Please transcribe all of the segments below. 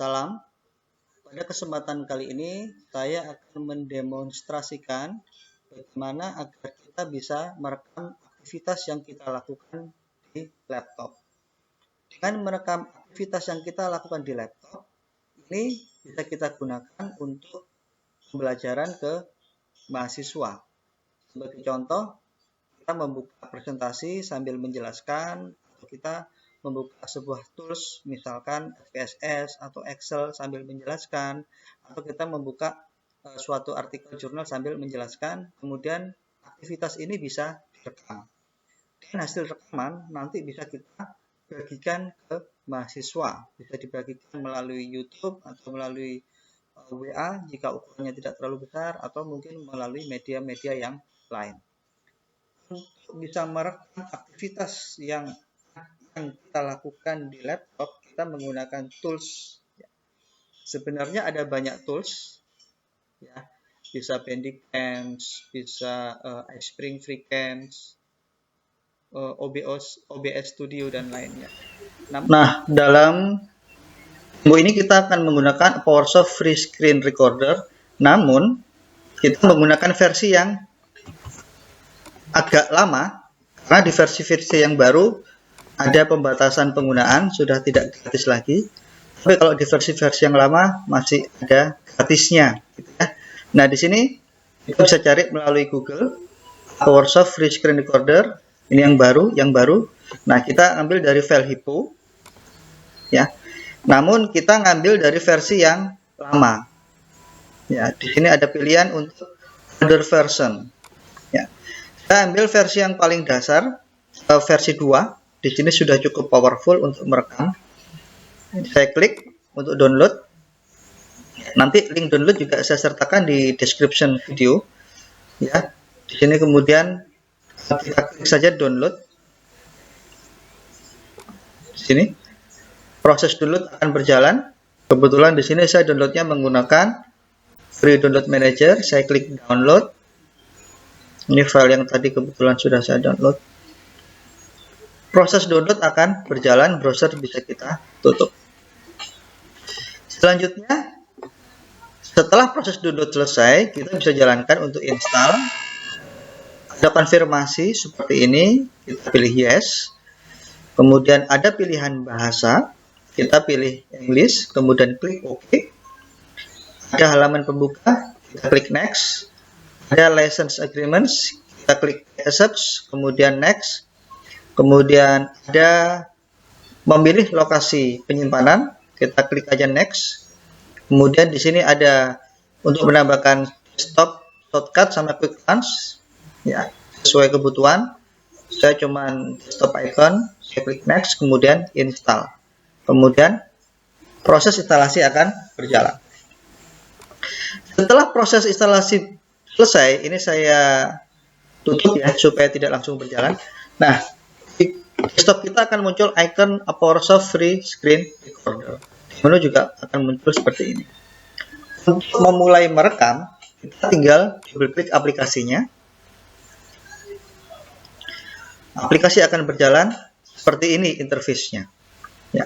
Salam. Pada kesempatan kali ini, saya akan mendemonstrasikan bagaimana agar kita bisa merekam aktivitas yang kita lakukan di laptop. Dengan merekam aktivitas yang kita lakukan di laptop, ini bisa kita gunakan untuk pembelajaran ke mahasiswa. Sebagai contoh, kita membuka presentasi sambil menjelaskan, atau kita membuka sebuah tools, misalkan SPSS atau Excel sambil menjelaskan, atau kita membuka suatu artikel jurnal sambil menjelaskan, kemudian aktivitas ini bisa direkam. Dan hasil rekaman nanti bisa kita bagikan ke mahasiswa, bisa dibagikan melalui YouTube atau melalui WA jika ukurannya tidak terlalu besar, atau mungkin melalui media-media yang lain. Untuk bisa merekam aktivitas yang kita lakukan di laptop, kita menggunakan tools. Sebenarnya ada banyak tools, ya, bisa Bandicam, bisa iSpring Freecam, OBS Studio dan lainnya. Nah, dalam demo ini kita akan menggunakan PowerShop Free Screen Recorder, namun kita menggunakan versi yang agak lama, karena di versi-versi yang baru ada pembatasan penggunaan, sudah tidak gratis lagi. Tapi kalau di versi-versi yang lama masih ada gratisnya, gitu ya. Nah, di sini kita bisa cari melalui Google PowerShop Free Screen Recorder. Ini yang baru. Nah, kita ambil dari file HIPPO, ya. Namun kita ngambil dari versi yang lama. Ya, di sini ada pilihan untuk older version. Ya, kita ambil versi yang paling dasar, versi 2. Di sini sudah cukup powerful untuk merekam. Saya klik untuk download. Nanti link download juga saya sertakan di description video. Ya, di sini kemudian kita klik saja download. Di sini proses download akan berjalan. Kebetulan di sini saya downloadnya menggunakan Free Download Manager. Saya klik download. Ini file yang tadi kebetulan sudah saya download. Proses download akan berjalan, browser bisa kita tutup. Selanjutnya, setelah proses download selesai, kita bisa jalankan untuk install. Ada konfirmasi seperti ini, kita pilih yes. Kemudian ada pilihan bahasa, kita pilih English, kemudian klik OK. Ada halaman pembuka, kita klik next. Ada license agreements, kita klik accept, kemudian next. Kemudian ada memilih lokasi penyimpanan, kita klik aja next. Kemudian di sini ada untuk menambahkan desktop shortcut sama quick launch, ya, sesuai kebutuhan. Saya cuman desktop icon, saya klik next, kemudian install. Kemudian proses instalasi akan berjalan. Setelah proses instalasi selesai, ini saya tutup ya supaya tidak langsung berjalan. Nah, di desktop kita akan muncul icon PowerShop Free Screen Recorder. Menu juga akan muncul seperti ini. Untuk memulai merekam, kita tinggal double klik aplikasinya. Aplikasi akan berjalan seperti ini interface-nya. Ya.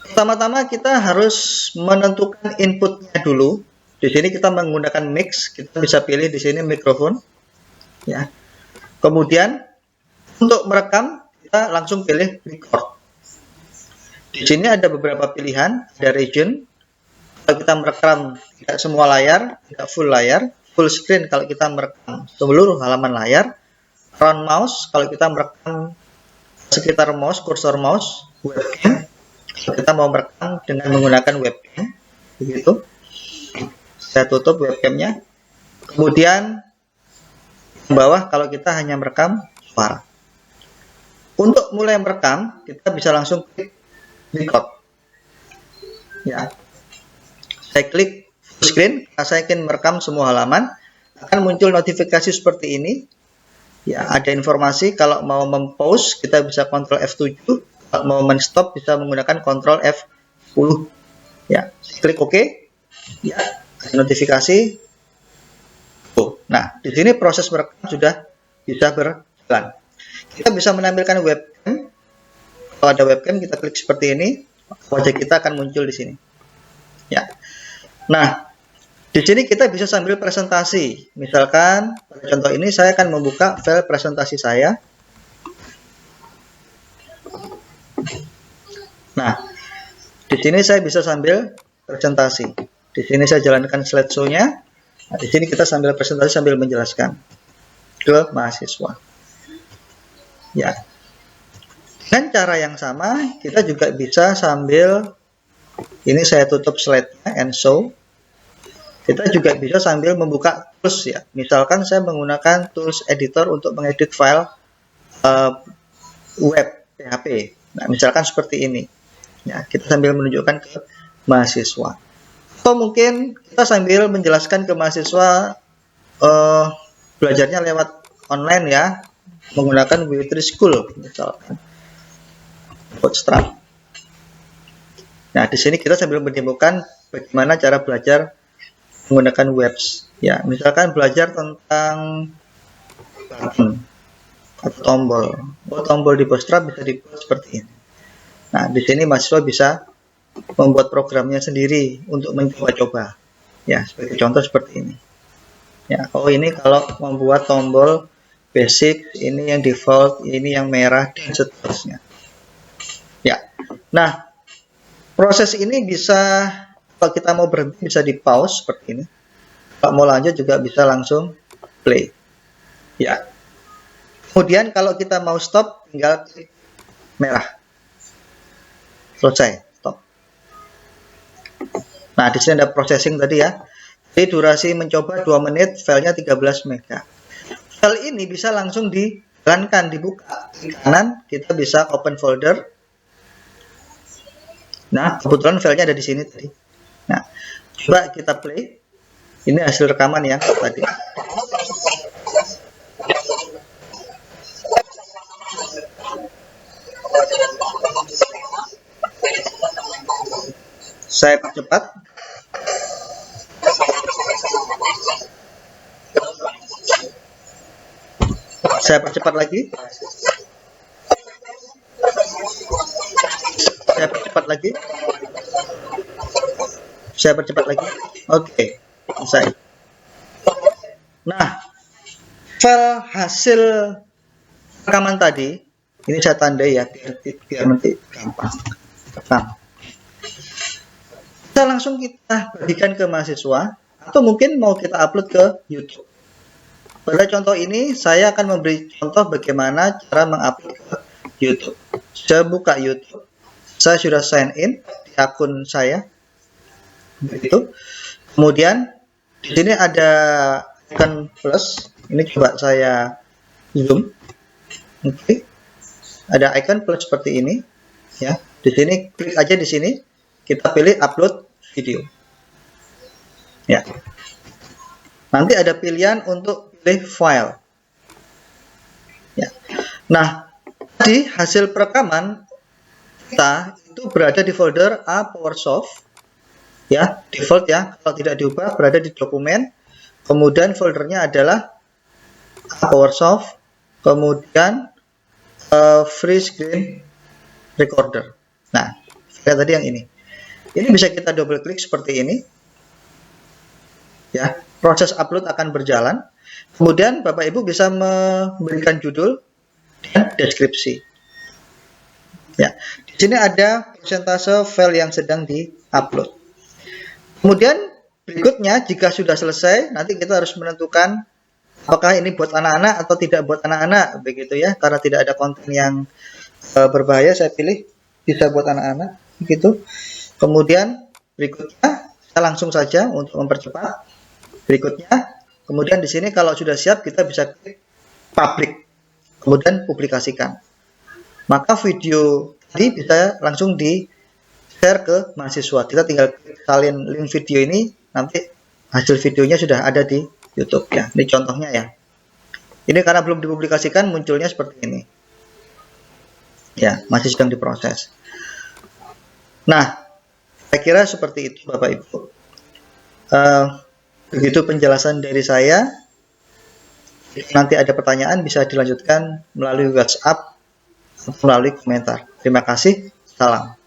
Pertama-tama kita harus menentukan inputnya dulu. Di sini kita menggunakan mix, kita bisa pilih di sini mikrofon. Ya. Kemudian untuk merekam, kita langsung pilih record. Di sini ada beberapa pilihan, ada region. Kalau kita merekam tidak semua layar, tidak full screen kalau kita merekam seluruh halaman layar. Round mouse kalau kita merekam sekitar mouse, kursor mouse, webcam. Kalau kita mau merekam dengan menggunakan webcam, begitu. Saya tutup webcamnya. Kemudian di bawah kalau kita hanya merekam suara. Untuk mulai merekam, kita bisa langsung klik record. Ya, saya klik full screen. Saya ingin merekam semua halaman. Akan muncul notifikasi seperti ini. Ya, ada informasi. Kalau mau mempause, kita bisa Ctrl F7. Kalau mau men-stop, bisa menggunakan Ctrl F10. Ya, saya klik OK. Ya, ada notifikasi. Nah, di sini proses merekam sudah bisa berjalan. Kita bisa menampilkan webcam. Kalau ada webcam, kita klik seperti ini, wajah kita akan muncul di sini. Ya. Nah, di sini kita bisa sambil presentasi. Misalkan pada contoh ini saya akan membuka file presentasi saya. Nah, di sini saya bisa sambil presentasi. Di sini saya jalankan slideshow-nya. Nah, di sini kita sambil presentasi sambil menjelaskan ke mahasiswa. Ya. Dengan cara yang sama, kita juga bisa sambil ini saya tutup slide-nya and show. Kita juga bisa sambil membuka tools ya. Misalkan saya menggunakan tools editor untuk mengedit file web PHP. Nah, misalkan seperti ini. Ya, kita sambil menunjukkan ke mahasiswa. Atau mungkin kita sambil menjelaskan ke mahasiswa belajarnya lewat online ya, menggunakan Web3 School misalkan. Bootstrap. Nah, di sini kita sambil mendemokan bagaimana cara belajar menggunakan webs. Ya, misalkan belajar tentang button atau tombol. Tombol di Bootstrap bisa dibuat seperti ini. Nah, di sini mahasiswa bisa membuat programnya sendiri untuk mencoba-coba. Ya, sebagai contoh seperti ini. Ya, oh ini kalau membuat tombol basic, ini yang default, ini yang merah dan seterusnya. Ya. Nah, proses ini bisa kalau kita mau berhenti bisa di pause seperti ini. Kalau mau lanjut juga bisa langsung play. Ya. Kemudian kalau kita mau stop tinggal klik merah. Selesai, stop. Nah, di sini ada processing tadi ya. Jadi durasi mencoba 2 menit, filenya 13 MB. File ini bisa langsung dijalankan, dibuka. Di kanan kita bisa open folder. Nah, kebetulan filenya ada di sini tadi. Nah, coba kita play. Ini hasil rekaman ya tadi. Saya percepat. Saya percepat lagi. Saya percepat lagi. Saya percepat lagi. Oke, selesai. Nah, file hasil rekaman tadi, ini saya tandai ya, biar nanti gampang. Bisa langsung kita bagikan ke mahasiswa, atau mungkin mau kita upload ke YouTube. Pada contoh ini, saya akan memberi contoh bagaimana cara mengupload ke YouTube. Saya buka YouTube, saya sudah sign in di akun saya. Begitu. Kemudian di sini ada icon plus. Ini coba saya zoom. Oke. Ada icon plus seperti ini. Ya. Di sini klik aja di sini. Kita pilih upload video. Ya. Nanti ada pilihan untuk pilih file. Ya. Nah, di hasil perekaman kita itu berada di folder A PowerSoft. Ya, default ya, kalau tidak diubah berada di dokumen. Kemudian foldernya adalah A PowerSoft, kemudian free screen recorder. Nah, kayak tadi yang ini. Ini bisa kita double klik seperti ini. Ya, proses upload akan berjalan. Kemudian Bapak Ibu bisa memberikan judul dan deskripsi. Ya, di sini ada persentase file yang sedang di-upload. Kemudian berikutnya jika sudah selesai, nanti kita harus menentukan apakah ini buat anak-anak atau tidak buat anak-anak, begitu ya. Karena tidak ada konten yang berbahaya, saya pilih bisa buat anak-anak, begitu. Kemudian berikutnya kita langsung saja untuk mempercepat. Berikutnya, kemudian di sini kalau sudah siap kita bisa klik public, kemudian publikasikan. Maka video tadi bisa langsung di share ke mahasiswa. Kita tinggal klik salin link video ini, nanti hasil videonya sudah ada di YouTube ya. Ini contohnya ya. Ini karena belum dipublikasikan munculnya seperti ini. Ya, masih sedang diproses. Nah, saya kira seperti itu Bapak Ibu. Begitu penjelasan dari saya. Nanti ada pertanyaan bisa dilanjutkan melalui WhatsApp atau melalui komentar. Terima kasih. Salam.